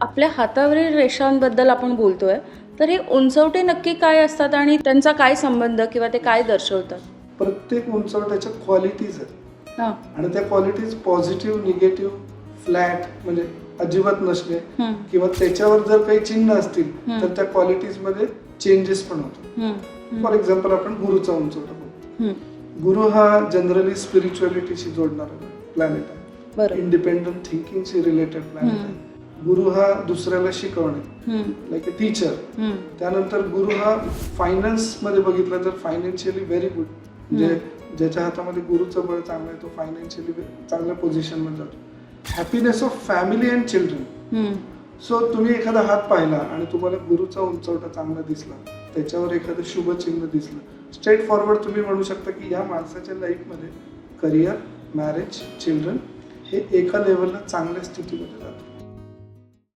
आपल्या हातावरील रेषांबद्दल आपण बोलतोय, तर हे उंचवटे नक्की काय असतात आणि त्यांचा काय संबंध किंवा ते काय दर्शवतात? प्रत्येक उंचवट्याच्या क्वालिटीज आहेत हां. आणि त्या क्वालिटीज पॉझिटिव्ह, निगेटिव्ह, फ्लॅट म्हणजे अजिबात नसणे हं. किंवा त्याच्यावर जर काही चिन्ह असतील हं. तर त्या क्वालिटीज मध्ये चेंजेस पण होतात. हं. फॉर एक्झाम्पल आपण गुरुचा उंचवटा बघू. हं. गुरु हा जनरली स्पिरिच्युअलिटीशी जोडणारा प्लॅनेट आहे. बरं. इंडिपेंडंट थिंकिंगशी रिलेटेड प्लॅनेट आहे. गुरु हा दुसऱ्याला शिकवणे, हं. Like a teacher. हं. त्यानंतर गुरु हा फायनान्स मध्ये बघितलं तर फायनान्शियली व्हेरी गुड, म्हणजे ज्याच्या हातामध्ये गुरुचं बळ चांगलं आहे तो फायनान्शियली चांगल्या पोझिशन मध्ये जातो. Happiness of family and children. हं. सो तुम्ही एखादा हात पाहिला आणि तुम्हाला गुरुचा उंचवटा चांगला दिसला, त्याच्यावर एखादं शुभ चिन्ह दिसलं, स्ट्रेट फॉरवर्ड तुम्ही म्हणू शकता की या माणसाच्या लाईफमध्ये करिअर, मॅरेज, चिल्ड्रन हे एका लेवलला चांगल्या स्थितीमध्ये जातं.